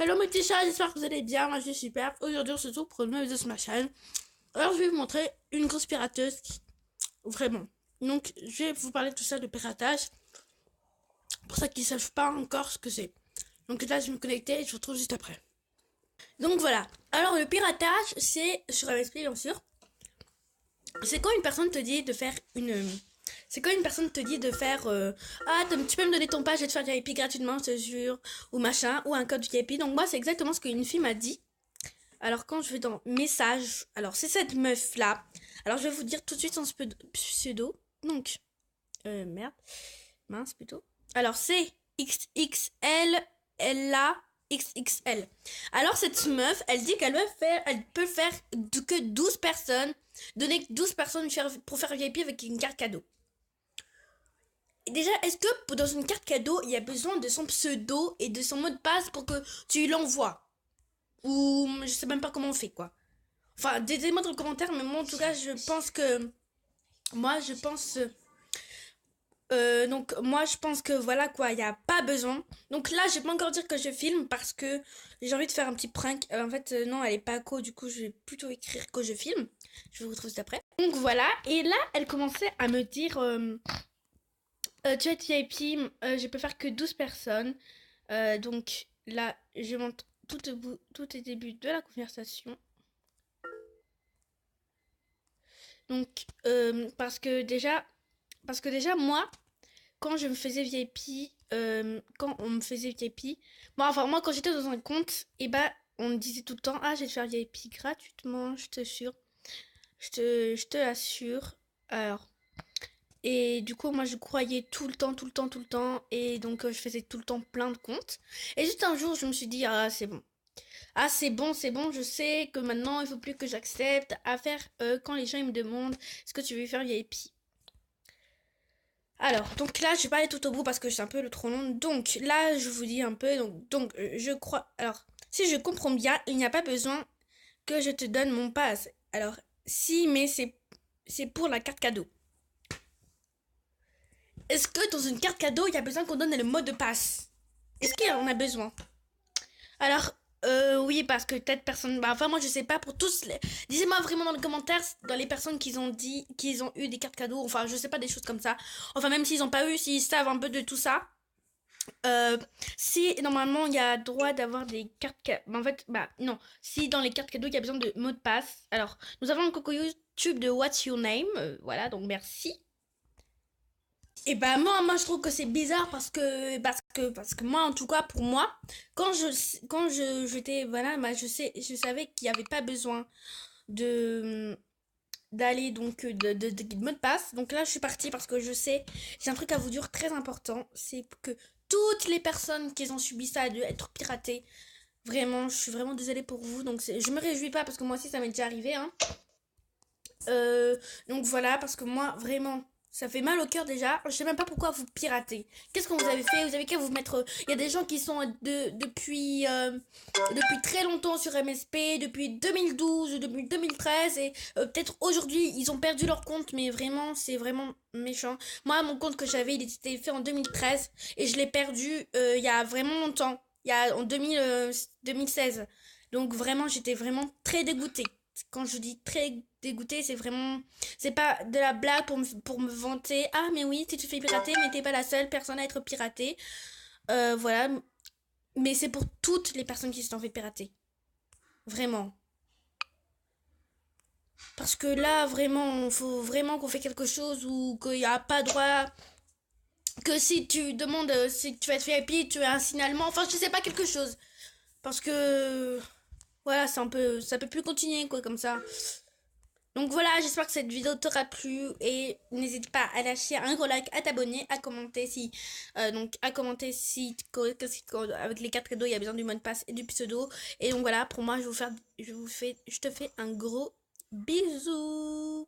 Hello mes petits chats, j'espère que vous allez bien, moi je suis super. Aujourd'hui on se retrouve pour une nouvelle vidéo sur ma chaîne. Alors je vais vous montrer une grosse pirateuse, vraiment. Donc je vais vous parler de tout ça de piratage, pour ceux qui ne savent pas encore ce que c'est. Donc là je vais me connecter et je vous retrouve juste après. Donc voilà, alors le piratage c'est, sur MSP bien sûr, c'est quand une personne te dit de faire une... C'est quand une personne te dit de faire ah tu peux me donner ton page, je vais te faire du VIP gratuitement, je te jure, ou machin, ou un code VIP. Donc moi c'est exactement ce qu'une fille m'a dit. Alors quand je vais dans message, alors c'est cette meuf là. Alors je vais vous dire tout de suite son pseudo. Donc merde, mince plutôt. Alors c'est XXL. Alors cette meuf, elle dit qu'elle peut faire que 12 personnes, donner 12 personnes pour faire VIP avec une carte cadeau. Et déjà, est-ce que dans une carte cadeau, il y a besoin de son pseudo et de son mot de passe pour que tu l'envoies? Ou je sais même pas comment on fait quoi. Enfin, dites-moi dans le commentaire, mais moi en tout cas, je pense que... Moi, je pense... donc, moi, je pense que voilà quoi, il n'y a pas besoin. Donc là, je vais pas encore dire que je filme parce que j'ai envie de faire un petit prank. En fait, non, elle est pas co, du coup, je vais plutôt écrire que je filme. Je vous retrouve juste après. Donc voilà, et là, elle commençait à me dire... tu es VIP, je peux faire que 12 personnes. Donc là, je montre tout au début de la conversation. Donc, parce que déjà, moi, quand je me faisais VIP, quand on me faisait VIP, bon, enfin, moi, quand j'étais dans un compte, et bah, on me disait tout le temps, ah, je vais te faire VIP gratuitement, je te jure, je te assure. Alors, et du coup, moi, je croyais tout le temps, tout le temps, tout le temps, et donc, je faisais tout le temps plein de comptes. Et juste un jour, je me suis dit, ah, c'est bon. Ah, c'est bon, je sais que maintenant, il faut plus que j'accepte à faire quand les gens ils me demandent est-ce que tu veux faire VIP. Alors, donc là, je vais pas aller tout au bout parce que c'est un peu le trop long. Donc là, je vous dis un peu. Je crois. Alors, si je comprends bien, il n'y a pas besoin que je te donne mon pass. Alors, si, mais c'est pour la carte cadeau. Est-ce que dans une carte cadeau, il y a besoin qu'on donne le mot de passe? Est-ce qu'il en a besoin? Alors, oui, parce que peut-être personne... Bah, enfin, moi, je sais pas pour tous les... Disez-moi vraiment dans les commentaires, dans les personnes qui ont dit qu'ils ont eu des cartes cadeaux, enfin, je sais pas, des choses comme ça. Enfin, même s'ils ont pas eu, s'ils savent un peu de tout ça. Euh, si, normalement, il y a droit d'avoir des cartes cadeaux... En fait, bah, non. Si dans les cartes cadeaux, il y a besoin de mots de passe. Alors, nous avons un coucou YouTube de What's Your Name. Voilà, donc merci. Et bah moi je trouve que c'est bizarre parce que moi en tout cas pour moi quand j'étais voilà bah je savais qu'il n'y avait pas besoin de d'aller donc de mot de passe. Donc là je suis partie parce que je sais j'ai un truc à vous dire très important, c'est que toutes les personnes qui ont subi ça de être piratées, vraiment je suis vraiment désolée pour vous. Donc je me réjouis pas parce que moi aussi ça m'est déjà arrivé hein. Donc voilà, parce que moi, vraiment, ça fait mal au cœur déjà. Je sais même pas pourquoi vous piratez. Qu'est-ce que vous avez fait? Vous avez qu'à vous mettre... Il y a des gens qui sont depuis très longtemps sur MSP, depuis 2012, depuis 2013, et peut-être aujourd'hui, ils ont perdu leur compte, mais vraiment, c'est vraiment méchant. Moi, mon compte que j'avais, il était fait en 2013, et je l'ai perdu il y a vraiment longtemps. Il y a en 2016. Donc vraiment, j'étais vraiment très dégoûtée. Quand je dis très dégoûtée, c'est vraiment... C'est pas de la blague pour me vanter. Ah, mais oui, tu te fais pirater, mais t'es pas la seule personne à être piratée. Voilà. Mais c'est pour toutes les personnes qui se sont fait pirater. Vraiment. Parce que là, vraiment, il faut vraiment qu'on fait quelque chose ou qu'il n'y a pas droit... Que si tu demandes si tu vas être VIP, tu as un signalement. Enfin, je sais pas, quelque chose. Parce que... Voilà, ça peut plus continuer, quoi, comme ça. Donc voilà, j'espère que cette vidéo t'aura plu et n'hésite pas à lâcher un gros like, à t'abonner, à commenter si avec les 4 cadeaux il y a besoin du mot de passe et du pseudo. Et donc voilà, pour moi je te fais un gros bisou.